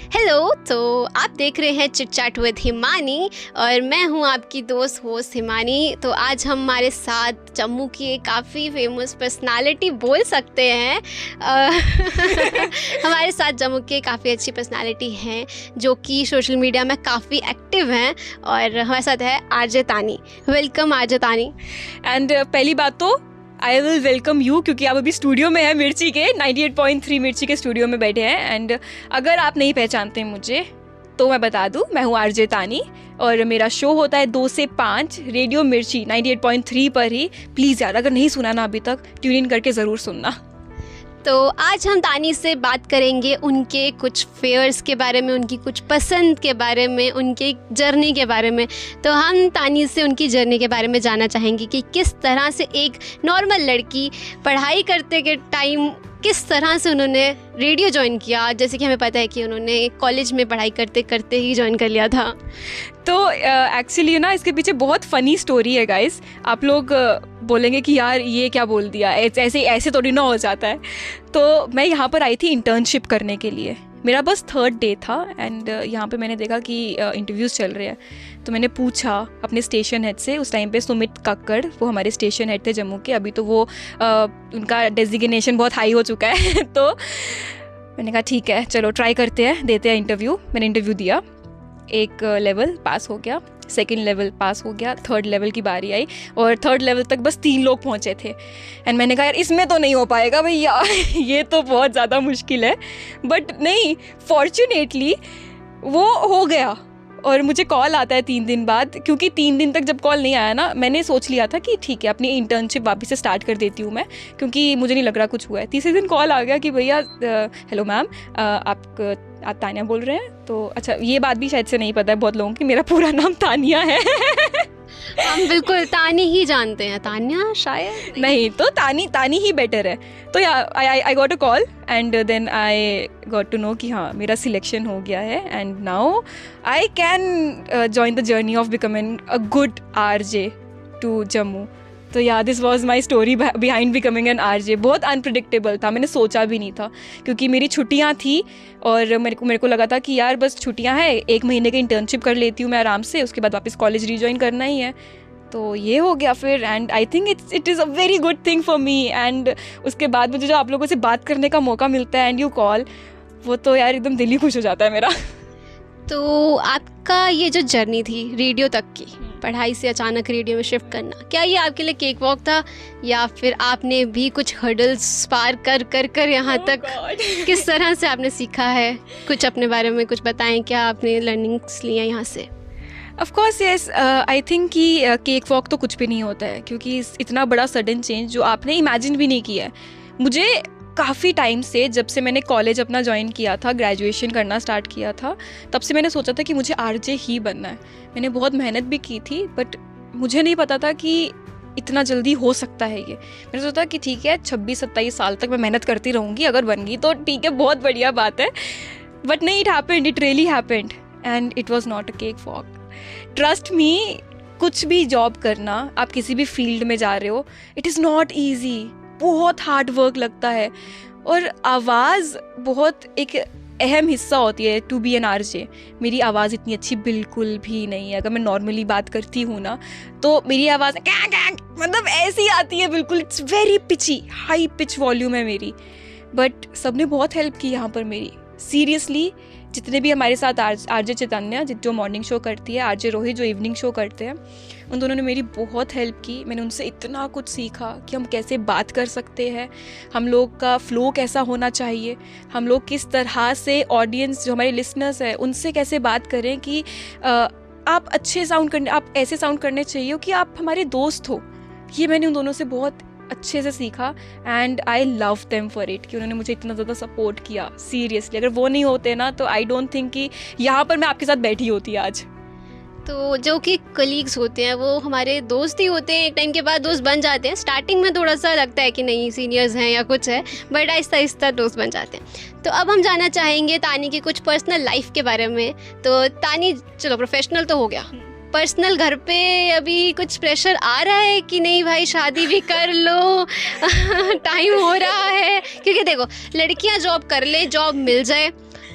Hello, तो आप देख रहे हैं चिट चैट विद हिमानी और मैं हूं आपकी दोस्त होस्ट हिमानी। तो आज हमारे साथ जम्मू की एक काफ़ी फेमस पर्सनालिटी बोल सकते हैं हमारे साथ जम्मू की काफ़ी अच्छी पर्सनालिटी हैं जो कि सोशल मीडिया में काफ़ी एक्टिव हैं और हमारे साथ है आरजे तानी। वेलकम आरजे तानी। एंड पहली बात तो आई विल वेलकम यू, क्योंकि आप अभी स्टूडियो में हैं मिर्ची के 98.3 मिर्ची के स्टूडियो में बैठे हैं। एंड अगर आप नहीं पहचानते मुझे तो मैं बता दूं, मैं हूं आरजे तानी और मेरा शो होता है 2 से 5 रेडियो मिर्ची 98.3 पर ही। प्लीज़ यार, अगर नहीं सुना ना अभी तक, ट्यून इन करके ज़रूर सुनना। तो आज हम तानी से बात करेंगे उनके कुछ फेयर्स के बारे में, उनकी कुछ पसंद के बारे में, उनके जर्नी के बारे में। तो हम तानी से उनकी जर्नी के बारे में जानना चाहेंगे कि किस तरह से एक नॉर्मल लड़की पढ़ाई करते के टाइम किस तरह से उन्होंने रेडियो ज्वाइन किया। जैसे कि हमें पता है कि उन्होंने कॉलेज में पढ़ाई करते करते ही ज्वाइन कर लिया था। तो एक्चुअली ना इसके पीछे बहुत फ़नी स्टोरी है गाइस। आप लोग बोलेंगे कि यार ये क्या बोल दिया, ऐसे थोड़ी ना हो जाता है। तो मैं यहाँ पर आई थी इंटर्नशिप करने के लिए। मेरा बस 3rd डे था एंड यहाँ पे मैंने देखा कि इंटरव्यूज़ चल रहे हैं। तो मैंने पूछा अपने स्टेशन हेड से, उस टाइम पे सुमित कक्कड़ वो हमारे स्टेशन हेड थे जम्मू के। अभी तो वो उनका डेजिग्नेशन बहुत हाई हो चुका है तो मैंने कहा ठीक है, चलो ट्राई करते हैं, देते हैं इंटरव्यू। मैंने इंटरव्यू दिया, एक लेवल पास हो गया, 2nd लेवल पास हो गया, 3rd लेवल की बारी आई और 3rd लेवल तक बस 3 लोग पहुंचे थे। एंड मैंने कहा यार इसमें तो नहीं हो पाएगा भैया ये तो बहुत ज़्यादा मुश्किल है। बट नहीं, फॉर्चुनेटली वो हो गया और मुझे कॉल आता है 3 दिन बाद। क्योंकि 3 दिन तक जब कॉल नहीं आया ना, मैंने सोच लिया था कि ठीक है अपनी इंटर्नशिप वापस से स्टार्ट कर देती हूँ मैं, क्योंकि मुझे नहीं लग रहा कुछ हुआ है। तीसरे दिन कॉल आ गया कि भैया हेलो मैम, आप तानिया बोल रहे हैं। तो अच्छा, ये बात भी शायद से नहीं पता है बहुत लोगों की, मेरा पूरा नाम तानिया है हम बिल्कुल तानी ही जानते हैं, तानिया शायद नहीं, तो तानी ही बेटर है। तो I got a call and then I got to know कि हाँ मेरा सिलेक्शन हो गया है and now I can join the journey of becoming a good RJ to Jammu. तो yeah this was my story behind becoming an RJ. बहुत unpredictable था, मैंने सोचा भी नहीं था, क्योंकि मेरी छुट्टियां थी और मेरे को लगा था कि यार बस छुट्टियां हैं, 1 महीने की इंटर्नशिप कर लेती हूँ मैं आराम से, उसके बाद वापस कॉलेज रीजॉइन करना ही है। तो ये हो गया फिर and I think it is a very good thing for me. And उसके बाद मुझे जो आप लोगों से बात करने का मौका मिलता है एंड यू कॉल, वो तो यार एकदम दिल ही खुश हो जाता है मेरा। तो आपका ये जो जर्नी थी रेडियो तक की, पढ़ाई से अचानक रेडियो में शिफ्ट करना, क्या ये आपके लिए केक वॉक था या फिर आपने भी कुछ हर्डल्स पार कर यहाँ तक किस तरह से आपने सीखा है? कुछ अपने बारे में कुछ बताएं, क्या आपने लर्निंग्स ली हैं यहाँ से? Of course yes, I think कि केक वॉक तो कुछ भी नहीं होता है, क्योंकि इतना बड़ा सडन चेंज जो आपने इमेजिन भी नहीं किया है। मुझे काफ़ी टाइम से, जब से मैंने कॉलेज अपना ज्वाइन किया था, ग्रेजुएशन करना स्टार्ट किया था, तब से मैंने सोचा था कि मुझे आरजे ही बनना है। मैंने बहुत मेहनत भी की थी, बट मुझे नहीं पता था कि इतना जल्दी हो सकता है ये। मैंने सोचा कि ठीक है 26-27 साल तक मैं मेहनत करती रहूँगी, अगर बन गई तो ठीक है, बहुत बढ़िया बात है। बट नहीं, it happened, it really happened and it was not a cake walk. Trust me, कुछ भी जॉब करना, आप किसी भी फील्ड में जा रहे हो, इट इज़ नॉट ईजी, बहुत हार्ड वर्क लगता है और आवाज़ बहुत एक अहम हिस्सा होती है टू बी एन आरजे। मेरी आवाज़ इतनी अच्छी बिल्कुल भी नहीं है। अगर मैं नॉर्मली बात करती हूँ ना, तो मेरी आवाज़ मतलब ऐसी आती है बिल्कुल, it's very peachy, high pitch volume है मेरी। बट सबने बहुत हेल्प की यहाँ पर मेरी, सीरियसली। जितने भी हमारे साथ आरजे चैतन्या जो मॉर्निंग शो करती है, आरजे रोहित जो इवनिंग शो करते हैं, उन दोनों ने मेरी बहुत हेल्प की। मैंने उनसे इतना कुछ सीखा कि हम कैसे बात कर सकते हैं, हम लोग का फ्लो कैसा होना चाहिए, हम लोग किस तरह से ऑडियंस जो हमारे लिसनर्स हैं उनसे कैसे बात करें कि आप अच्छे साउंड करने, आप ऐसे साउंड करने चाहिए कि आप हमारे दोस्त हो। ये मैंने उन दोनों से बहुत अच्छे से सीखा and I love them for it, कि उन्होंने मुझे इतना ज़्यादा सपोर्ट किया। सीरियसली, अगर वो नहीं होते ना तो आई डोंट थिंक कि यहाँ पर मैं आपके साथ बैठी होती आज। तो जो कि कलीग्स होते हैं वो हमारे दोस्त ही होते हैं, एक टाइम के बाद दोस्त बन जाते हैं। स्टार्टिंग में थोड़ा सा लगता है कि नहीं सीनियर्स हैं या कुछ है, बट आहिस्ता आहिस्ता दोस्त बन जाते हैं। तो अब हम जानना चाहेंगे तानी की कुछ पर्सनल लाइफ के बारे में। तो तानी, चलो प्रोफेशनल तो हो गया, पर्सनल घर पे अभी कुछ प्रेशर आ रहा है कि नहीं भाई शादी भी कर लो टाइम हो रहा है? क्योंकि देखो, लड़कियां जॉब कर ले, जॉब मिल जाए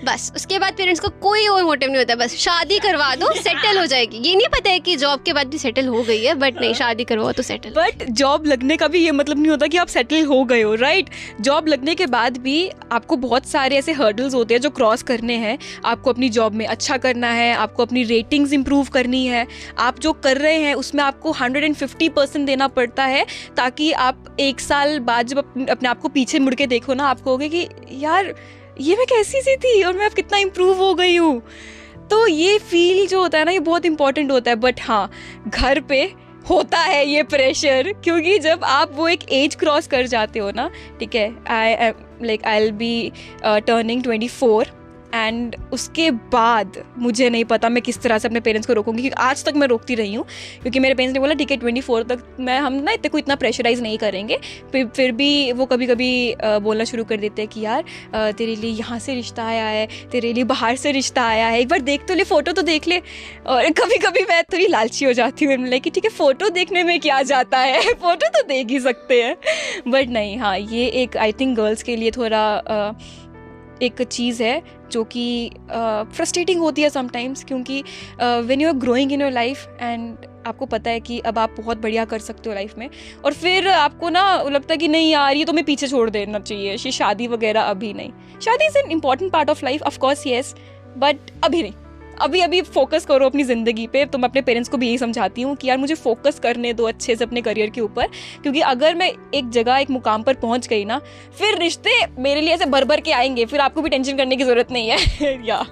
बस उसके बाद पेरेंट्स को कोई और मोटिव नहीं होता, बस शादी करवा दो सेटल हो जाएगी। ये नहीं पता है कि जॉब के बाद भी सेटल हो गई है, बट नहीं, शादी करवाओ तो सेटल। बट जॉब लगने का भी ये मतलब नहीं होता कि आप सेटल हो गए हो, राइट? जॉब लगने के बाद भी आपको बहुत सारे ऐसे हर्डल्स होते हैं जो क्रॉस करने हैं। आपको अपनी जॉब में अच्छा करना है, आपको अपनी रेटिंग्स इंप्रूव करनी है, आप जो कर रहे हैं उसमें आपको 150% देना पड़ता है, ताकि आप 1 साल बाद जब अपने आप को पीछे मुड़ के देखो ना, आप कहोगे कि यार ये मैं कैसी सी थी और मैं अब कितना इम्प्रूव हो गई हूँ। तो ये फील जो होता है ना, ये बहुत इंपॉर्टेंट होता है। बट हाँ, घर पे होता है ये प्रेशर, क्योंकि जब आप वो एक एज क्रॉस कर जाते हो ना, ठीक है, I will be turning 24 and उसके बाद मुझे नहीं पता मैं किस तरह से अपने पेरेंट्स को रोकूंगी, क्योंकि आज तक मैं रोकती रही हूँ। क्योंकि मेरे पेरेंट्स ने बोला ठीक है 24 तक हम ना इतना प्रेशराइज़ नहीं करेंगे। फिर भी वो कभी कभी बोलना शुरू कर देते हैं कि यार तेरे लिए यहाँ से रिश्ता आया है, तेरे लिए बाहर से रिश्ता आया है, एक बार देख तो ले, फ़ोटो तो देख ले। और कभी कभी मैं थोड़ी लालची हो जाती हूँ, कि ठीक है फ़ोटो देखने में क्या जाता है, फ़ोटो तो देख ही सकते हैं। बट नहीं, हाँ, ये एक आई थिंक गर्ल्स के लिए थोड़ा एक चीज़ है जो कि फ्रस्ट्रेटिंग होती है समटाइम्स, क्योंकि when you are growing in your life and आपको पता है कि अब आप बहुत बढ़िया कर सकते हो लाइफ में, और फिर आपको ना लगता है कि नहीं यार ये तो मैं पीछे छोड़ देना चाहिए, ये शादी वगैरह अभी नहीं। शादी is an important part of life, of course yes, but अभी नहीं, अभी फोकस करो अपनी ज़िंदगी पे। तो मैं अपने पेरेंट्स को भी यही समझाती हूँ कि यार मुझे फोकस करने दो अच्छे से अपने करियर के ऊपर, क्योंकि अगर मैं एक जगह एक मुकाम पर पहुँच गई ना, फिर रिश्ते मेरे लिए ऐसे भर के आएंगे, फिर आपको भी टेंशन करने की ज़रूरत नहीं है। या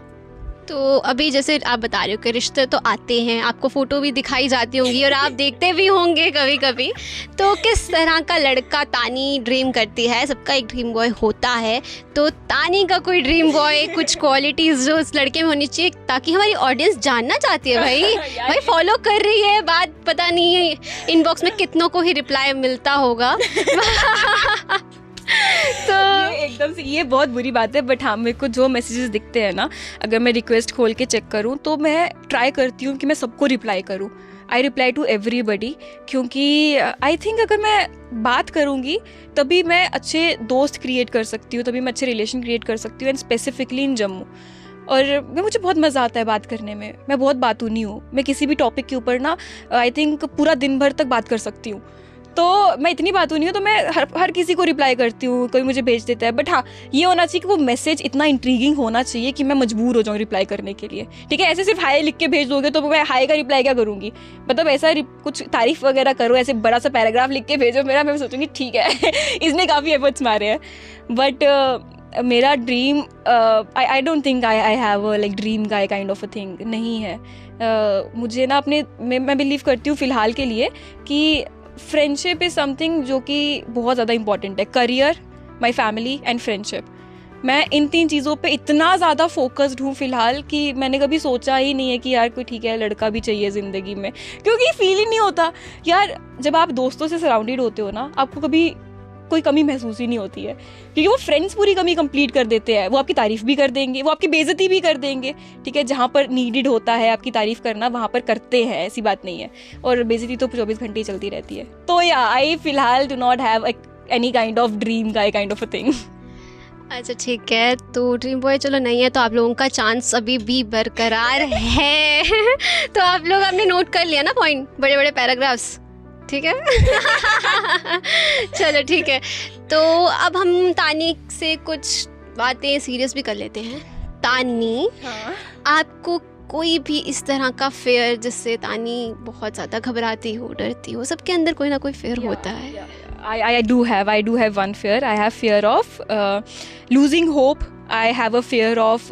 तो अभी जैसे आप बता रहे हो कि रिश्ते तो आते हैं, आपको फ़ोटो भी दिखाई जाती होंगी और आप देखते भी होंगे कभी कभी, तो किस तरह का लड़का तानी ड्रीम करती है? सबका एक ड्रीम बॉय होता है, तो तानी का कोई ड्रीम बॉय, कुछ क्वालिटीज़ जो उस लड़के में होनी चाहिए, ताकि हमारी ऑडियंस जानना चाहती है भाई फॉलो कर रही है बात, पता नहीं इनबॉक्स में कितनों को ही रिप्लाई मिलता होगा। तो एकदम से ये बहुत बुरी बात है, बट हाँ, मेरे को जो मैसेजेस दिखते हैं ना, अगर मैं रिक्वेस्ट खोल के चेक करूँ तो मैं ट्राई करती हूँ कि मैं सबको रिप्लाई करूँ। आई रिप्लाई टू एवरीबडी, क्योंकि आई थिंक अगर मैं बात करूँगी तभी मैं अच्छे दोस्त क्रिएट कर सकती हूँ, तभी मैं अच्छे रिलेशन क्रिएट कर सकती हूँ, एंड स्पेसिफिकली इन जम्मू। और मुझे बहुत मज़ा आता है बात करने में, मैं बहुत बातूनी हूँ, मैं किसी भी टॉपिक के ऊपर ना आई थिंक पूरा दिन भर तक बात कर सकती हूँ। तो मैं इतनी बात नहीं हूँ, तो मैं हर किसी को रिप्लाई करती हूँ, कोई मुझे भेज देता है। बट हाँ, ये होना चाहिए कि वो मैसेज इतना इंट्रीगिंग होना चाहिए कि मैं मजबूर हो जाऊँ रिप्लाई करने के लिए, ठीक है? ऐसे सिर्फ हाय लिख के भेज दोगे तो मैं हाय का रिप्लाई क्या करूँगी? मतलब ऐसा कुछ तारीफ वगैरह करो, ऐसे बड़ा सा पैराग्राफ लिख के भेजो मेरा, मैं सोचूंगी ठीक है इसने काफ़ी एफर्ट्स मारे हैं। बट मेरा dream I don't think I have like dream guy kind of a thing नहीं है। मुझे ना अपने मैं बिलीव करती हूँ फ़िलहाल के लिए कि फ्रेंडशिप इज़ समथिंग जो कि बहुत ज़्यादा इंपॉर्टेंट है। Career, my family and friendship, मैं इन 3 चीज़ों पे इतना ज़्यादा फोकस्ड हूँ फ़िलहाल कि मैंने कभी सोचा ही नहीं है कि यार कोई ठीक है लड़का भी चाहिए ज़िंदगी में, क्योंकि फील ही नहीं होता यार। जब आप दोस्तों से सराउंडेड होते हो ना, आपको कभी कोई कमी महसूस ही नहीं होती है, क्योंकि वो फ्रेंड्स पूरी कमी कंप्लीट कर देते हैं। वो आपकी तारीफ़ भी कर देंगे, वो आपकी बेइज्जती भी कर देंगे, ठीक है? जहाँ पर नीडेड होता है आपकी तारीफ़ करना, वहाँ पर करते हैं, ऐसी बात नहीं है। और बेइज्जती तो 24 घंटे ही चलती रहती है। तो या आई फिलहाल do not have any kind of dream guy kind of a thing. अच्छा ठीक है, तो ड्रीम बॉय चलो नहीं है, तो आप लोगों का चांस अभी भी बरकरार है। तो आप लोग आपने नोट कर लिया ना पॉइंट, बड़े बड़े पैराग्राफ्स, ठीक है? चलो ठीक है, तो अब हम तानी से कुछ बातें सीरियस भी कर लेते हैं। तानी, हाँ? आपको कोई भी इस तरह का फेयर जिससे तानी बहुत ज़्यादा घबराती हो, डरती हो? सबके अंदर कोई ना कोई फेयर होता है। I do have one fear. I have fear of losing hope. I have a fear of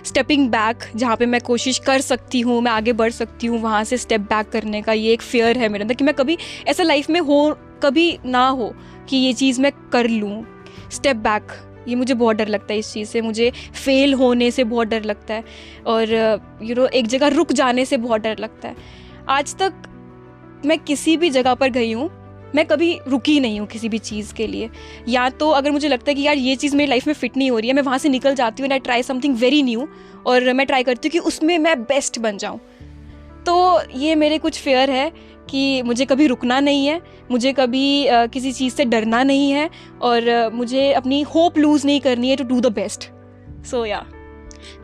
stepping back. जहाँ पे मैं कोशिश कर सकती हूँ, मैं आगे बढ़ सकती हूँ, वहाँ से स्टेप बैक करने का ये एक fear है मेरे अंदर कि मैं कभी ऐसा लाइफ में हो, कभी ना हो कि ये चीज़ मैं कर लूँ, स्टेप बैक। ये मुझे बहुत डर लगता है इस चीज़ से, मुझे फेल होने से बहुत डर लगता है, और एक जगह रुक जाने से बहुत डर लगता है। आज तक मैं किसी भी जगह पर गई हूँ, मैं कभी रुकी नहीं हूँ किसी भी चीज़ के लिए। या तो अगर मुझे लगता है कि यार ये चीज़ मेरी लाइफ में फिट नहीं हो रही है, मैं वहाँ से निकल जाती हूँ and I try something very new, और मैं ट्राई करती हूँ कि उसमें मैं बेस्ट बन जाऊँ। तो ये मेरे कुछ फेयर है कि मुझे कभी रुकना नहीं है, मुझे कभी किसी चीज़ से डरना नहीं है, और मुझे अपनी होप लूज़ नहीं करनी है टू डू द बेस्ट। सो या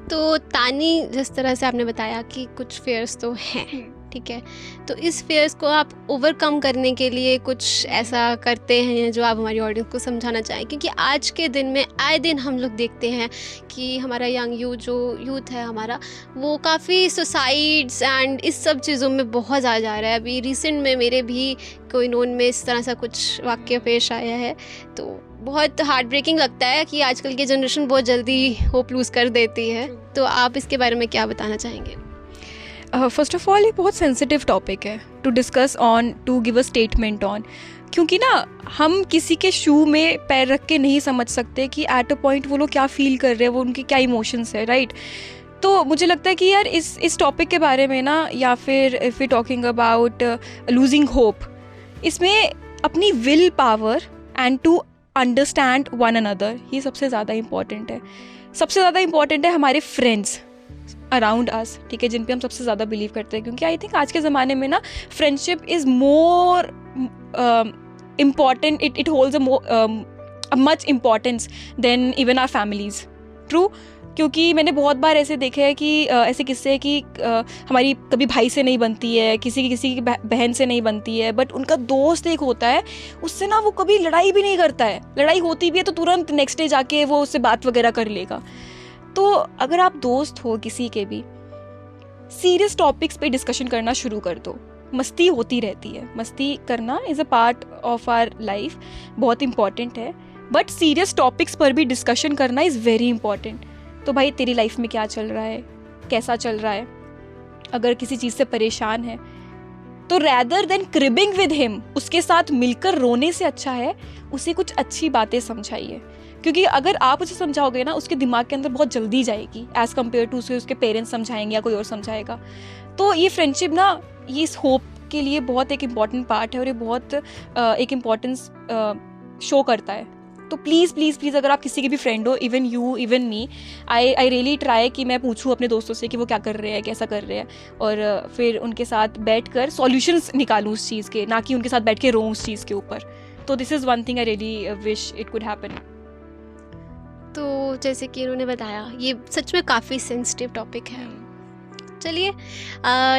तो तानी, जिस तरह से आपने बताया कि कुछ फेयर्स तो हैं, ठीक है, तो इस फेयर्स को आप ओवरकम करने के लिए कुछ ऐसा करते हैं जो आप हमारी ऑडियंस को समझाना चाहें? क्योंकि आज के दिन में आए दिन हम लोग देखते हैं कि हमारा यंग यूथ है हमारा, वो काफ़ी सुसाइड्स एंड इस सब चीज़ों में बहुत ज़्यादा जा रहा है। अभी रिसेंट में मेरे भी कोई नोन में इस तरह सा कुछ वाक़या पेश आया है, तो बहुत हार्ट ब्रेकिंग लगता है कि आजकल की जनरेशन बहुत जल्दी होप लूज़ कर देती है। तो आप इसके बारे में क्या बताना चाहेंगे? फर्स्ट ऑफ ऑल, ये बहुत सेंसिटिव टॉपिक है to discuss on, to give a statement on, क्योंकि ना हम किसी के शू में पैर रख के नहीं समझ सकते कि एट अ पॉइंट वो लोग क्या फील कर रहे हैं, वो उनके क्या इमोशंस है, राइट? तो मुझे लगता है कि यार इस टॉपिक के बारे में ना, या फिर if we talking about losing hope, इसमें अपनी will power and to understand one another, ये सबसे ज़्यादा इम्पॉर्टेंट है। सबसे ज़्यादा इम्पॉर्टेंट है हमारे फ्रेंड्स अराउंड अस, ठीक है, जिन पे हम सबसे ज़्यादा बिलीव करते हैं, क्योंकि आई थिंक आज के ज़माने में ना friendship is more important, it holds a much importance than even our families. True, क्योंकि मैंने बहुत बार ऐसे देखे हैं कि ऐसे किस्से हैं कि हमारी कभी भाई से नहीं बनती है, किसी की बहन से नहीं बनती है, बट उनका दोस्त एक होता है, उससे ना वो कभी लड़ाई भी नहीं करता है, लड़ाई होती भी है तो तुरंत नेक्स्ट डे जाके वो उससे बात वगैरह कर लेगा। तो अगर आप दोस्त हो किसी के भी, सीरियस टॉपिक्स पे डिस्कशन करना शुरू कर दो। मस्ती होती रहती है, मस्ती करना is a part of our life, बहुत इंपॉर्टेंट है, बट सीरियस टॉपिक्स पर भी डिस्कशन करना इज़ वेरी इंपॉर्टेंट। तो भाई तेरी लाइफ में क्या चल रहा है, कैसा चल रहा है, अगर किसी चीज़ से परेशान है तो rather than cribbing with him, उसके साथ मिलकर रोने से अच्छा है उसे कुछ अच्छी बातें समझाइए, क्योंकि अगर आप उसे समझाओगे ना, उसके दिमाग के अंदर बहुत जल्दी जाएगी एज़ कम्पेयर टू उसे उसके पेरेंट्स समझाएंगे या कोई और समझाएगा। तो ये फ्रेंडशिप ना, ये इस होप के लिए बहुत एक इम्पॉर्टेंट पार्ट है और ये बहुत एक इम्पॉर्टेंस शो करता है। तो प्लीज़ प्लीज़ प्लीज़, अगर आप किसी के भी फ्रेंड हो, even you, even me, I really try कि मैं पूछूं अपने दोस्तों से कि वो क्या कर रहे हैं, कैसा कर रहे हैं, और फिर उनके साथ बैठ कर सॉल्यूशंस निकालूं उस चीज़ के, ना कि उनके साथ बैठ के रोऊं उस चीज़ के ऊपर। तो this is one thing I really wish it could happen. तो जैसे कि इन्होंने बताया, ये सच में काफ़ी सेंसिटिव टॉपिक है। चलिए,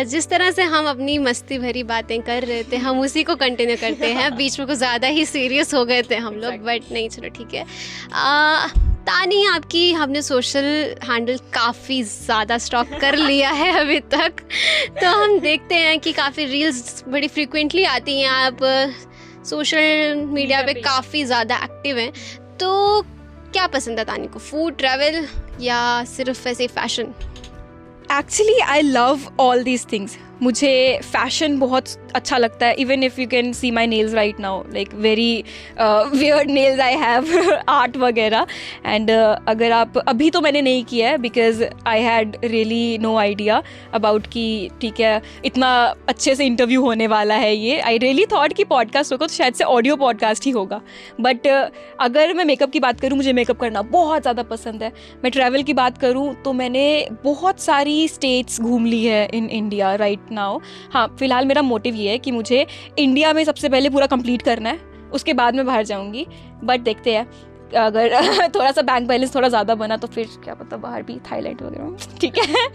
जिस तरह से हम अपनी मस्ती भरी बातें कर रहे थे, हम उसी को कंटिन्यू करते हैं। बीच में कुछ ज़्यादा ही सीरियस हो गए थे हम लोग, बट नहीं, चलो ठीक है। तानी, आपकी हमने सोशल हैंडल काफ़ी ज़्यादा स्टॉक कर लिया है अभी तक, तो हम देखते हैं कि काफ़ी रील्स बड़ी फ्रिक्वेंटली आती हैं, आप सोशल मीडिया पे काफ़ी ज़्यादा एक्टिव हैं। तो क्या पसंद है तानी को, फूड, ट्रैवल या सिर्फ ऐसे fashion? Actually I love all these things. मुझे फैशन बहुत अच्छा लगता है, even if you can see my nails right now, like very weird nails I have, art वगैरह। एंड अगर आप, अभी तो मैंने नहीं किया है because I had really no idea about कि ठीक है इतना अच्छे से इंटरव्यू होने वाला है ये। आई रियली थॉट कि पॉडकास्ट होगा तो शायद से ऑडियो पॉडकास्ट ही होगा, बट अगर मैं मेकअप की बात करूँ, मुझे मेकअप करना बहुत ज़्यादा पसंद है। मैं ट्रैवल की बात करूँ तो मैंने बहुत सारी स्टेट्स घूम ली है इन इंडिया राइट नाउ। हाँ, फिलहाल मेरा मोटिव ये है कि मुझे इंडिया में सबसे पहले पूरा कंप्लीट करना है, उसके बाद मैं बाहर जाऊंगी, बट देखते हैं अगर थोड़ा सा बैंक बैलेंस थोड़ा ज़्यादा बना तो फिर क्या पता बाहर भी, थाईलैंड वगैरह, ठीक है।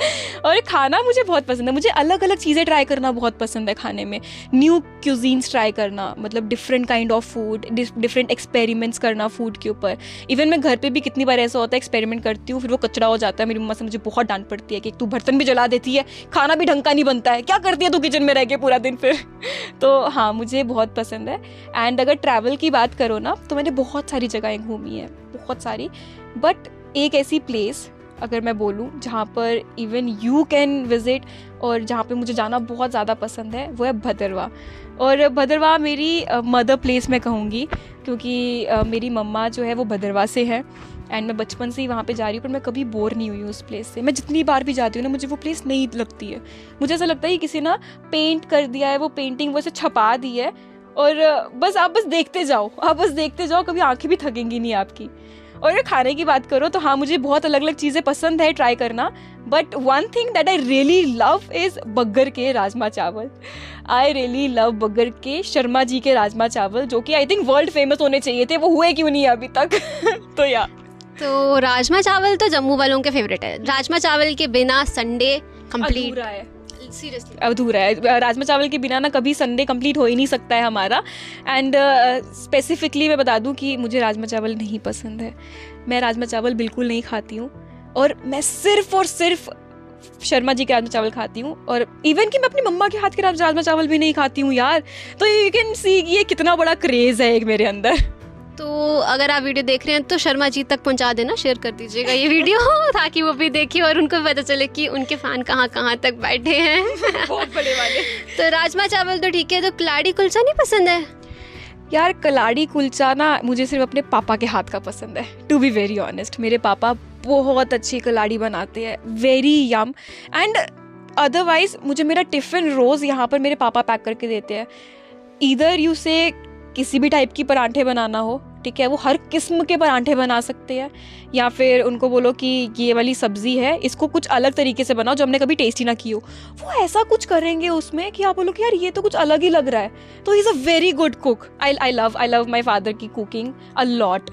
और खाना मुझे बहुत पसंद है, मुझे अलग अलग चीज़ें ट्राई करना बहुत पसंद है खाने में, न्यू क्यूजीन्स ट्राई करना, मतलब different kind of food, different experiments करना फूड के ऊपर। इवन मैं घर पे भी कितनी बार ऐसा होता है एक्सपेरिमेंट करती हूँ, फिर वो कचरा हो जाता है। मेरी मम्मा से मुझे बहुत डांट पड़ती है कि तू बर्तन भी जला देती है, खाना भी ढंग का नहीं बनता है, क्या करती है तू किचन में रह के पूरा दिन फिर। तो हाँ, मुझे बहुत पसंद है। एंड अगर ट्रैवल की बात करो ना, तो मैंने बहुत सारी जगहें घूमी है, बहुत सारी, बट एक ऐसी प्लेस अगर मैं बोलूँ जहाँ पर इवन यू कैन विज़िट और जहाँ पे मुझे जाना बहुत ज़्यादा पसंद है, वो है भदरवा। और भदरवा मेरी मदर प्लेस मैं कहूँगी, क्योंकि मेरी मम्मा जो है वो भदरवा से है एंड मैं बचपन से ही वहाँ पे जा रही हूँ, पर मैं कभी बोर नहीं हुई उस प्लेस से। मैं जितनी बार भी जाती हूँ ना, मुझे वो प्लेस नहीं लगती है। मुझे ऐसा लगता है कि किसी ना पेंट कर दिया है, वो पेंटिंग वो ऐसे छपा दी है और बस आप बस देखते जाओ, आप बस देखते जाओ, कभी आंखें भी थकेंगी नहीं आपकी। और अगर खाने की बात करो तो हाँ, मुझे बहुत अलग अलग चीज़ें पसंद है ट्राई करना, but one thing that I really love is Baggar के राजमा चावल। आई रियली लव बग्गर के शर्मा जी के राजमा चावल, जो कि आई थिंक वर्ल्ड फेमस होने चाहिए थे, वो हुए क्यों नहीं अभी तक। तो या तो राजमा चावल तो जम्मू वालों के फेवरेट है। राजमा चावल के बिना संडे कंप्लीट है, सीरियसली अधूरा है। राजमा चावल के बिना ना कभी संडे कंप्लीट हो ही नहीं सकता है हमारा। एंड स्पेसिफिकली मैं बता दूं कि मुझे राजमा चावल नहीं पसंद है। मैं राजमा चावल बिल्कुल नहीं खाती हूँ, और मैं सिर्फ और सिर्फ शर्मा जी के राजमा चावल खाती हूँ, और इवन कि मैं अपनी मम्मा के हाथ के राजमा चावल भी नहीं खाती हूँ यार। तो यू कैन सी ये कितना बड़ा क्रेज़ है एक मेरे अंदर। तो अगर आप वीडियो देख रहे हैं तो शर्मा जी तक पहुंचा देना, शेयर कर दीजिएगा ये वीडियो ताकि वो भी देखे और उनको पता चले कि उनके फैन कहाँ कहाँ तक बैठे हैं। बहुत बड़े वाले। तो राजमा चावल तो ठीक है, तो कलाड़ी कुलचा नहीं पसंद है? यार कलाड़ी कुलचा ना मुझे सिर्फ अपने पापा के हाथ का पसंद है, टू बी वेरी ऑनेस्ट। मेरे पापा बहुत अच्छी कलाड़ी बनाते हैं, वेरी यम। एंड अदरवाइज मुझे मेरा टिफ़िन रोज़ यहाँ पर मेरे पापा पैक करके देते हैं। ईदर यू से किसी भी टाइप की पराठे बनाना हो, ठीक है, वो हर किस्म के पराठे बना सकते हैं, या फिर उनको बोलो कि ये वाली सब्ज़ी है, इसको कुछ अलग तरीके से बनाओ जो हमने कभी टेस्ट ही ना की हो, वो ऐसा कुछ करेंगे उसमें कि आप बोलो कि यार ये तो कुछ अलग ही लग रहा है। तो he is a very good cook. I love my father की कुकिंग अ लॉट।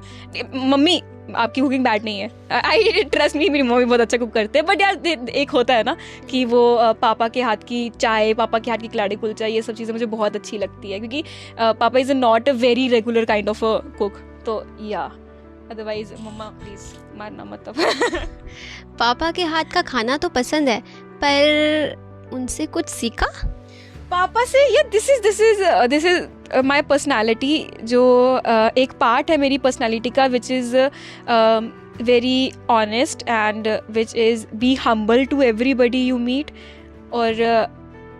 मम्मी आपकी कुकिंग बैड नहीं है, आई ट्रस्ट मी, मेरी मम्मी बहुत अच्छा कुक करते हैं। बट यार एक होता है ना कि वो पापा के हाथ की चाय, पापा के हाथ की कलाड़ी कुलचा, ये सब चीज़ें मुझे बहुत अच्छी लगती है, क्योंकि पापा is not a very regular kind of a cook. तो या अदरवाइज मम्मा प्लीज़ मारना मत अब। पापा के हाथ का खाना तो पसंद है, पर उनसे कुछ सीखा? पापा से या दिस इज माई पर्सनैलिटी, जो एक पार्ट है मेरी पर्सनैलिटी का, which is very honest and which is be humble to everybody you meet. और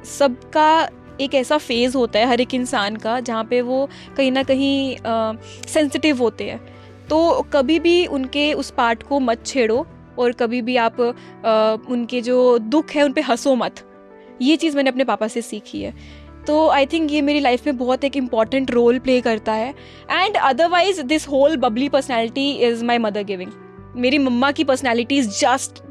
सबका एक ऐसा फेज़ होता है हर एक इंसान का जहाँ पे वो कहीं ना कहीं सेंसिटिव होते हैं। तो कभी भी उनके उस पार्ट को मत छेड़ो, और कभी भी आप उनके जो दुख है उन पे हंसो मत। ये चीज़ मैंने अपने पापा से सीखी है। तो आई थिंक ये मेरी लाइफ में बहुत एक इम्पॉर्टेंट रोल प्ले करता है। And otherwise this whole bubbly personality is my mother giving. मेरी मम्मा की personality is just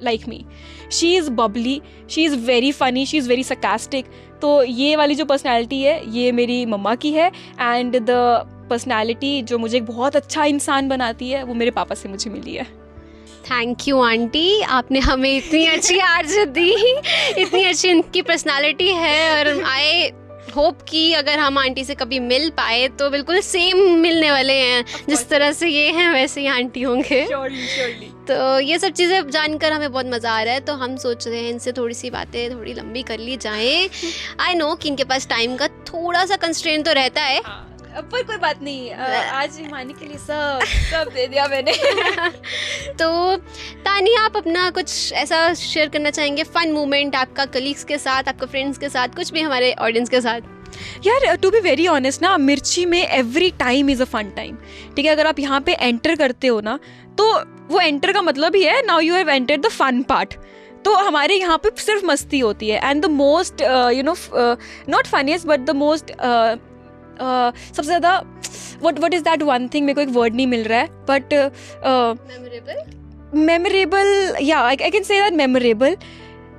like me. She is bubbly, she is very funny, she is very sarcastic। तो ये वाली जो पर्सनैलिटी है ये मेरी मम्मा की है, एंड द पर्सनैलिटी जो मुझे एक बहुत अच्छा इंसान बनाती है वो मेरे पापा से मुझे मिली है। थैंक यू आंटी, आपने हमें इतनी अच्छी आर्ज दी, इतनी अच्छी इनकी पर्सनालिटी है। और आई होप कि अगर हम आंटी से कभी मिल पाए तो बिल्कुल सेम मिलने वाले हैं, जिस तरह से ये हैं वैसे ही आंटी होंगे। Surely. तो ये सब चीज़ें जानकर हमें बहुत मज़ा आ रहा है। तो हम सोच रहे हैं इनसे थोड़ी सी बातें थोड़ी लंबी कर ली जाएं। आई नो कि इनके पास टाइम का थोड़ा सा कंस्ट्रेंट तो रहता है, पर कोई बात नहीं, आज हिमानी के लिए सब दे दिया मैंने। तो तानी, आप अपना कुछ ऐसा शेयर करना चाहेंगे, फन मोमेंट आपका कलीग्स के साथ, आपके फ्रेंड्स के साथ, कुछ भी हमारे ऑडियंस के साथ? यार टू बी वेरी ऑनेस्ट ना, मिर्ची में every time is a fun time, ठीक है। अगर आप यहाँ पे एंटर करते हो ना, तो वो एंटर का मतलब ही है now you have entered the fun part. तो हमारे यहाँ पे सिर्फ मस्ती होती है। And the most not funniest but the most सबसे ज़्यादा what is that one thing, मेरे को एक वर्ड नहीं मिल रहा है, बट मेमोरेबल, या I can say that memorable.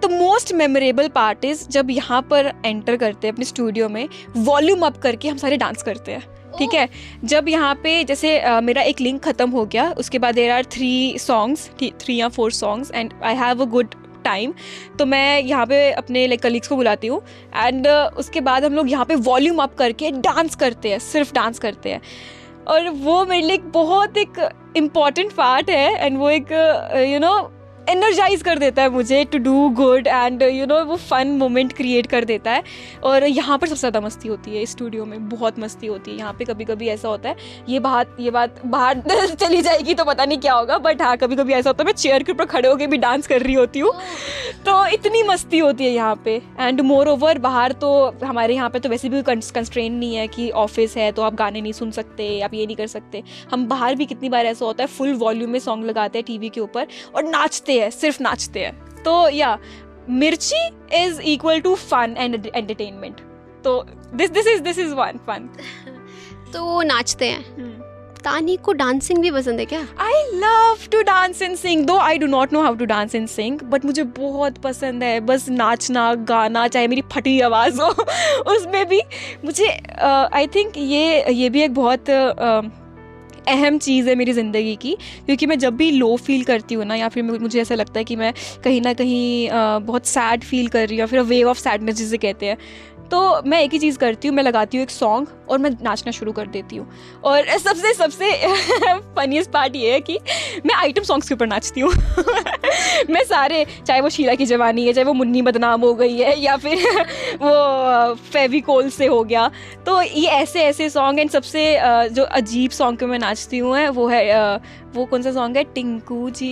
The most memorable part is जब यहाँ पर एंटर करते हैं अपने स्टूडियो में, वॉल्यूम अप करके हम सारे डांस करते हैं, ठीक है। जब यहाँ पे जैसे मेरा एक लिंक ख़त्म हो गया, उसके बाद देयर आर 3 या 4 songs and I have a good time, तो मैं यहाँ पे अपने लाइक कलीग्स को बुलाती हूँ, एंड उसके बाद हम लोग यहाँ पे वॉल्यूम अप करके डांस करते हैं, सिर्फ डांस करते हैं। और वो मेरे लिए बहुत एक इम्पॉर्टेंट पार्ट है, एंड वो एक एनर्जाइज कर देता है मुझे टू डू गुड, एंड वो फन मोमेंट क्रिएट कर देता है। और यहाँ पर सबसे ज़्यादा मस्ती होती है, इस स्टूडियो में बहुत मस्ती होती है। यहाँ पे कभी कभी ऐसा होता है, ये बात बाहर चली जाएगी तो पता नहीं क्या होगा, बट हाँ कभी कभी ऐसा होता है मैं चेयर के ऊपर खड़े होकर भी डांस कर रही होती हूँ। तो इतनी मस्ती होती है यहाँ पे। एंड मोर ओवर बाहर तो हमारे यहाँ पे तो वैसे भी कंस्ट्रेंट नहीं है कि ऑफिस है तो आप गाने नहीं सुन सकते, आप ये नहीं कर सकते। हम बाहर भी कितनी बार ऐसा होता है फुल वॉल्यूम में सॉन्ग लगाते हैं टीवी के ऊपर और नाचते हैं, सिर्फ नाचते हैं। तो yeah Mirchi is equal to fun and entertainment. तो दिस इज वन फन। तो नाचते हैं। तानी को डांसिंग भी पसंद है क्या? I love to dance and sing, though I do not know how to dance and sing, but मुझे बहुत पसंद है बस नाचना गाना, चाहे मेरी फटी आवाज़ हो उसमें भी मुझे आई थिंक ये भी एक बहुत अहम चीज़ है मेरी ज़िंदगी की, क्योंकि मैं जब भी लो फील करती हूँ ना, या फिर मुझे ऐसा लगता है कि मैं कहीं ना कहीं बहुत सैड फील कर रही हूँ, या फिर वेव ऑफ सैडनेस जिसे कहते हैं, तो मैं एक ही चीज़ करती हूँ, मैं लगाती हूँ एक सॉन्ग और मैं नाचना शुरू कर देती हूँ। और सबसे फनीस्ट पार्ट ये है कि मैं आइटम सॉन्ग्स के ऊपर नाचती हूँ। मैं सारे, चाहे वो शीला की जवानी है, चाहे वो मुन्नी बदनाम हो गई है, या फिर वो फेविकोल से हो गया, तो ये ऐसे सॉन्ग। एंड सबसे जो अजीब सॉन्ग पे मैं नाचती हूँ है वो है वो कौन सा सॉन्ग है, टिंकू जी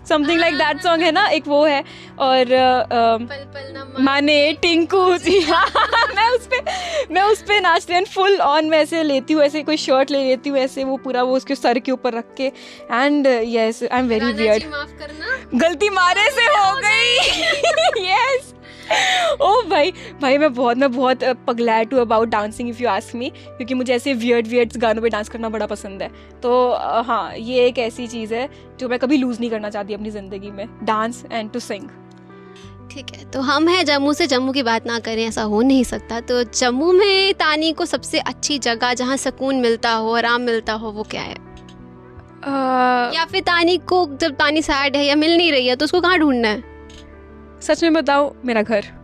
समथिंग लाइक दैट सॉन्ग है ना, एक वो है, और पल पल ना माने टिंकू जी। मैं उस पे नाचती हूँ फुल ऑन। मैं ऐसे लेती हूँ, ऐसे कोई शर्ट ले लेती हूँ, ऐसे वो पूरा वो उसके सर के ऊपर रख के, and yes I am very weird. माफ करना, गलती मारे से हो गई। यस ओ भाई मैं बहुत पगलैट हूँ about dancing if you ask me, क्योंकि मुझे ऐसे वियर्ड गानों पे डांस करना बड़ा पसंद है। तो हाँ, ये एक ऐसी चीज़ है जो मैं कभी लूज़ नहीं करना चाहती अपनी ज़िंदगी में, डांस एंड टू सिंग। ठीक है, तो हम हैं जम्मू से, जम्मू की बात ना करें ऐसा हो नहीं सकता। तो जम्मू में तानी को सबसे अच्छी जगह जहाँ सुकून मिलता हो, आराम मिलता हो, वो क्या है? या फिर तानी को जब तानी सैड है या मिल नहीं रही है तो उसको कहाँ ढूंढना है? सच में बताओ, मेरा घर।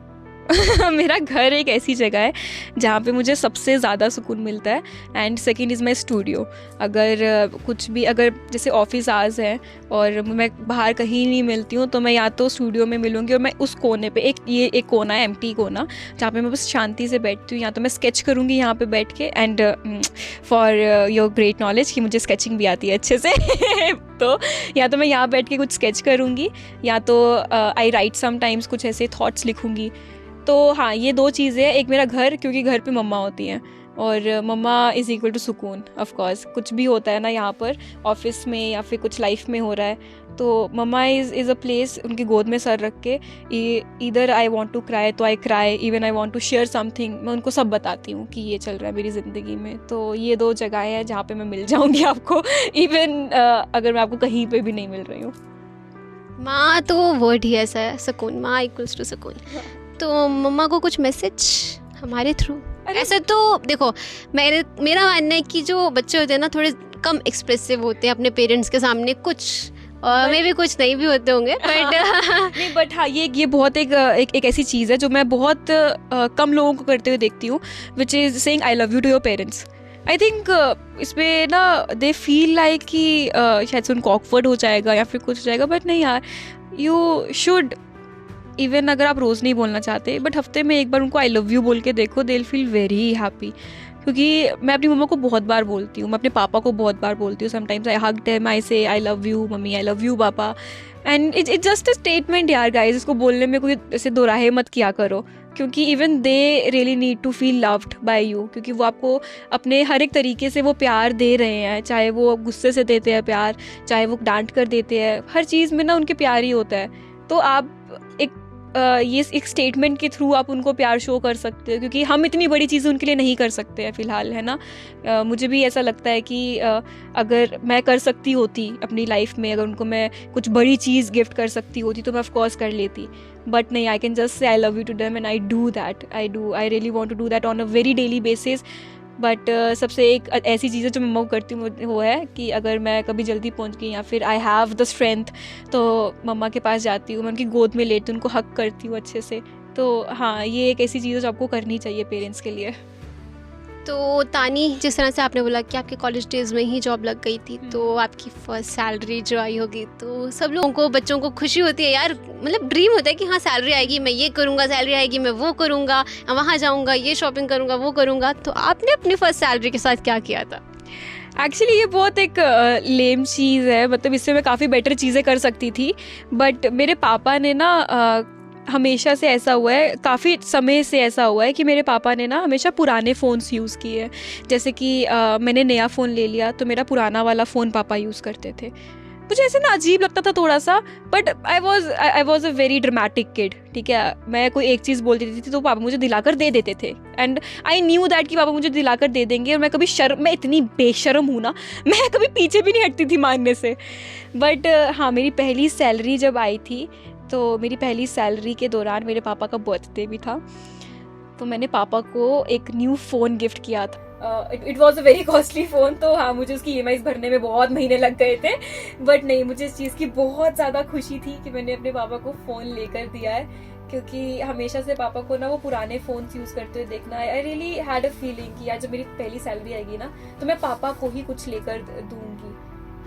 मेरा घर एक ऐसी जगह है जहाँ पे मुझे सबसे ज़्यादा सुकून मिलता है। And second is my studio. अगर कुछ भी, अगर जैसे ऑफिस आवर्स हैं और मैं बाहर कहीं नहीं मिलती हूँ, तो मैं या तो स्टूडियो में मिलूँगी, और मैं उस कोने पे एक कोना है, एम्प्टी कोना, जहाँ पे मैं बस शांति से बैठती हूँ। या तो मैं स्केच करूँगी यहाँ पे बैठ के, and for your great knowledge कि मुझे स्केचिंग भी आती है अच्छे से। तो या तो मैं यहाँ बैठ के कुछ स्केच करूँगी, या तो आई राइट समटाइम्स कुछ ऐसे थॉट्स लिखूँगी। तो हाँ, ये दो चीज़ें हैं। एक मेरा घर, क्योंकि घर पे मम्मा होती हैं, और मम्मा इज़ इक्वल टू सुकून। ऑफ कोर्स कुछ भी होता है ना यहाँ पर ऑफिस में या फिर कुछ लाइफ में हो रहा है, तो मम्मा इज़ अ प्लेस, उनकी गोद में सर रख के, इधर आई वांट टू क्राई तो I cry, even I want to share something, मैं उनको सब बताती हूँ कि ये चल रहा है मेरी ज़िंदगी में। तो ये दो जगहें हैं जहाँ पे मैं मिल जाऊँगी आपको, इवन अगर मैं आपको कहीं पे भी नहीं मिल रही हूँ। माँ तो वर्ड ही ऐसा है, सुकून, माँ इक्वल्स टू सुकून। तो मम्मा को कुछ मैसेज हमारे थ्रू? ऐसे तो देखो, मेरा मानना है कि जो बच्चे होते हैं ना, थोड़े कम एक्सप्रेसिव होते हैं अपने पेरेंट्स के सामने, कुछ और मे भी कुछ नहीं भी होते होंगे, बट नहीं, बट हाँ, ये बहुत एक ऐसी चीज़ है जो मैं बहुत कम लोगों को करते हुए देखती हूँ, which is saying I love you to your parents. I think इसमें ना दे फील लाइक कि शायद से उनको ऑकवर्ड हो जाएगा या फिर कुछ हो जाएगा, बट नहीं यार, यू शुड, इवन अगर आप रोज़ नहीं बोलना चाहते, बट हफ्ते में एक बार उनको आई लव यू बोल के देखो, they will feel very happy. क्योंकि मैं अपनी मम्मा को बहुत बार बोलती हूँ, मैं अपने पापा को बहुत बार बोलती हूँ। Sometimes I hug them, I say I love you mummy, I love you papa, and it's just a statement यार गाइस। इसको बोलने में कोई ऐसे दोराहे मत किया करो, क्योंकि even they really need to feel loved by you, क्योंकि वो आपको अपने हर एक तरीके से वो प्यार दे रहे हैं, चाहे वो गुस्से से देते हैं प्यार, चाहे वो डांट कर देते हैं, हर चीज़ में ना उनके प्यार ही होता है। तो आप ये एक स्टेटमेंट के थ्रू आप उनको प्यार शो कर सकते हो, क्योंकि हम इतनी बड़ी चीज़ें उनके लिए नहीं कर सकते हैं फ़िलहाल, है ना। मुझे भी ऐसा लगता है कि अगर मैं कर सकती होती अपनी लाइफ में, अगर उनको मैं कुछ बड़ी चीज़ गिफ्ट कर सकती होती तो मैं ऑफ कोर्स कर लेती, बट नहीं, आई can just say I love you to them, and I do that, I really want to do that on a very daily basis. But सबसे एक ऐसी चीज़ है जो मैं करती हूँ वो है कि अगर मैं कभी जल्दी पहुँच गई या फिर आई हैव द स्ट्रेंथ, तो मम्मा के पास जाती हूँ, मैं उनकी गोद में लेती हूँ, उनको हक करती हूँ अच्छे से। तो हाँ, ये एक ऐसी चीज़ है जो आपको करनी चाहिए पेरेंट्स के लिए। तो तानी, जिस तरह से आपने बोला कि आपके कॉलेज डेज में ही जॉब लग गई थी, तो आपकी फर्स्ट सैलरी जो आई होगी, तो सब लोगों को, बच्चों को खुशी होती है यार, मतलब ड्रीम होता है कि हाँ सैलरी आएगी, मैं ये करूँगा, सैलरी आएगी मैं वो करूँगा, वहाँ जाऊँगा, ये शॉपिंग करूँगा, वो करूँगा। तो आपने अपनी फर्स्ट सैलरी के साथ क्या किया था? एक्चुअली ये बहुत एक लेम चीज़ है, मतलब इससे मैं काफ़ी बेटर चीज़ें कर सकती थी, बट मेरे पापा ने ना हमेशा से ऐसा हुआ है, काफ़ी समय से ऐसा हुआ है कि मेरे पापा ने ना हमेशा पुराने फ़ोन्स यूज़ किए हैं। जैसे कि मैंने नया फ़ोन ले लिया तो मेरा पुराना वाला फ़ोन पापा यूज़ करते थे। मुझे ऐसे ना अजीब लगता था थोड़ा सा, but I was a very dramatic kid, ठीक है। मैं कोई एक चीज़ बोल देती थी तो पापा मुझे दिलाकर दे देते थे, एंड आई न्यू दैट कि पापा मुझे दिलाकर दे देंगे, और मैं कभी मैं इतनी बेशर्म हूँ ना, मैं कभी पीछे भी नहीं हटती थी मांगने से। बट हाँ, मेरी पहली सैलरी जब आई थी, तो मेरी पहली सैलरी के दौरान मेरे पापा का बर्थडे भी था, तो मैंने पापा को एक न्यू फ़ोन गिफ्ट किया था। It was a very costly phone, तो हाँ मुझे उसकी EMIs भरने में बहुत महीने लग गए थे, बट नहीं, मुझे इस चीज़ की बहुत ज़्यादा खुशी थी कि मैंने अपने पापा को फ़ोन लेकर दिया है, क्योंकि हमेशा से पापा को ना वो पुराने फ़ोन्स यूज़ करते हुए देखना है। I really had a feeling कि यार जब मेरी पहली सैलरी आएगी ना तो मैं पापा को ही कुछ लेकर दूंगी।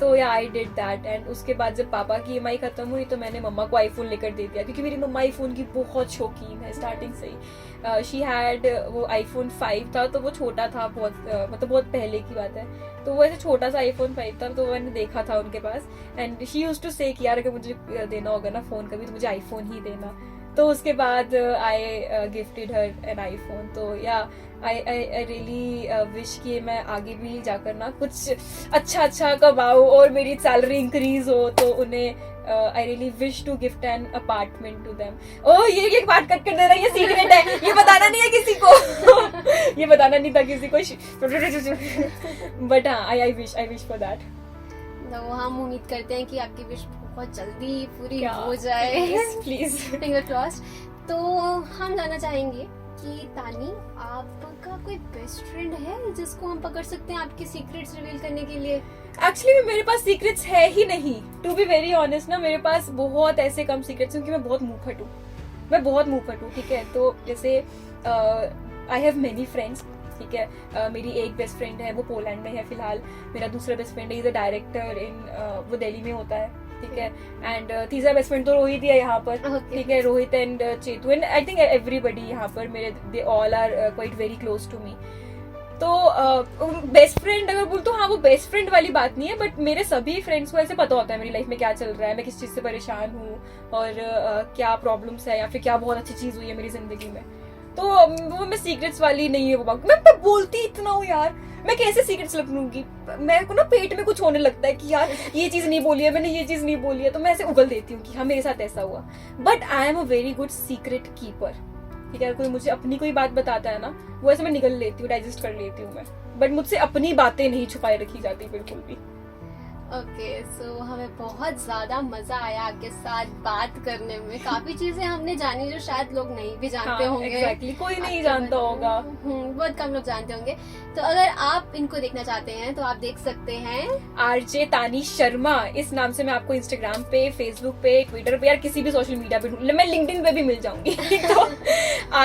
तो या आई डिड दैट, एंड उसके बाद जब पापा की EMI खत्म हुई तो मैंने मम्मा को आईफोन लेकर दे दिया, क्योंकि मेरी मम्मा आईफोन की बहुत शौकीन है स्टार्टिंग से ही। शी हैड वो iPhone 5 था, तो वो छोटा था बहुत, मतलब बहुत पहले की बात है, तो वो ऐसे छोटा सा iPhone 5 था, तो मैंने देखा था उनके पास, एंड शी यूज्ड टू से कि यार अगर मुझे देना होगा ना फ़ोन कभी तो मुझे आईफोन ही देना। तो उसके बाद I gifted her an iPhone. तो या आई रियली विश कि मैं आगे भी जाकर ना कुछ अच्छा कमाऊँ और मेरी सैलरी इंक्रीज हो, तो उन्हें I really wish to gift an apartment to them. Oh ये बात कट कर दे रहा है, ये सीक्रेट है, ये बताना नहीं है किसी को। ये बताना नहीं था किसी को। बट हाँ आई विश फॉर दैट। तो हम उम्मीद करते हैं कि आपकी विश बहुत जल्दी पूरी हो जाए, प्लीज फिंगर क्रॉस्ड। तो हम जानना चाहेंगे कि तानी, आपका कोई बेस्ट फ्रेंड है जिसको हम पकड़ सकते हैं आपके सीक्रेट्स रिवील करने के लिए? एक्चुअली मेरे पास सीक्रेट्स है ही नहीं, टू बी वेरी ऑनेस्ट ना, मेरे पास बहुत ऐसे कम सीक्रेट्स हैं, क्योंकि मैं बहुत मुंहफट हूँ, ठीक है। तो जैसे आई हैव मेनी फ्रेंड्स, ठीक है। मेरी एक बेस्ट फ्रेंड है, वो पोलैंड में है फिलहाल। मेरा दूसरा बेस्ट फ्रेंड है, इज अ डायरेक्टर इन, वो दिल्ली में होता है, ठीक है। एंड तीसरा बेस्ट फ्रेंड तो रोहित ही है यहाँ पर, ठीक है, Rohit and Chetu, and I think everybody यहाँ पर मेरे, they all are quite very close to me. तो बेस्ट फ्रेंड अगर बोल तो हाँ वो बेस्ट फ्रेंड वाली बात नहीं है, बट मेरे सभी फ्रेंड्स को ऐसे पता होता है मेरी लाइफ में क्या चल रहा है, मैं किस चीज़ से परेशान हूँ, और क्या प्रॉब्लम्स है, या फिर क्या बहुत अच्छी चीज़ हुई है मेरी जिंदगी में। तो वो मैं सीक्रेट्स वाली नहीं है वो बात। मैं बोलती इतना हूँ यार, मैं कैसे सीक्रेट्स लूंगी? मेरे को ना पेट में कुछ होने लगता है कि यार ये चीज़ नहीं बोली है मैंने, ये चीज़ नहीं बोली है, तो मैं ऐसे उगल देती हूँ कि हाँ मेरे साथ ऐसा हुआ। But I am a very good secret keeper, ठीक है। कोई मुझे अपनी कोई बात बताता है ना, वो ऐसे मैं निगल लेती हूँ, डाइजेस्ट कर लेती हूँ मैं, बट मुझसे अपनी बातें नहीं छुपाए रखी जाती बिल्कुल भी। ओके, सो हमें बहुत ज़्यादा मज़ा आया आपके साथ बात करने में। काफ़ी चीज़ें हमने जानी जो शायद लोग नहीं भी जानते होंगे। exactly, कोई नहीं जानता होगा। बहुत कम लोग जानते होंगे। तो अगर आप इनको देखना चाहते हैं तो आप देख सकते हैं RJ तानी शर्मा, इस नाम से मैं आपको इंस्टाग्राम पे, फेसबुक पे, ट्विटर पे, यार किसी भी सोशल मीडिया पे, मैं लिंक्डइन पे भी मिल जाऊंगी। तो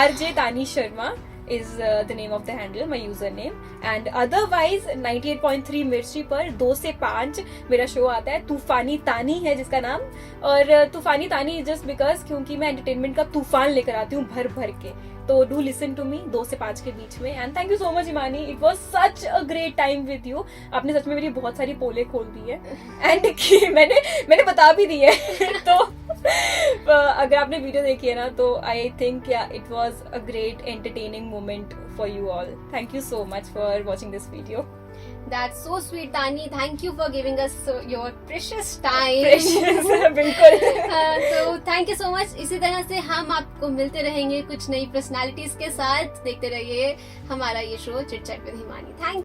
RJ तानी Sharma is the name of the handle, my username, and otherwise 98.3 मिर्ची पर 2 से 5 मेरा शो आता है, तूफानी तानी है जिसका नाम। और तूफानी तानी जस्ट बिकॉज क्योंकि मैं एंटरटेनमेंट का तूफान लेकर आती हूँ भर भर के। तो डू लिसन टू मी 2 से 5 के बीच में। And thank you so much Imani, it was such a great time with you. आपने सच में मेरी बहुत सारी पोले खोल दी है, एंड मैंने बता भी दी है। तो अगर आपने वीडियो देखी है ना, तो I think it was a great entertaining moment for you all. Thank you so much for watching this video. That's so sweet, Tani. Thank you for giving us your precious time. बिल्कुल। तो thank you so much. इसी तरह से हम आपको मिलते रहेंगे कुछ नई पर्सनालिटीज के साथ। देखते रहिए हमारा ये show chit chat with Himani. Thank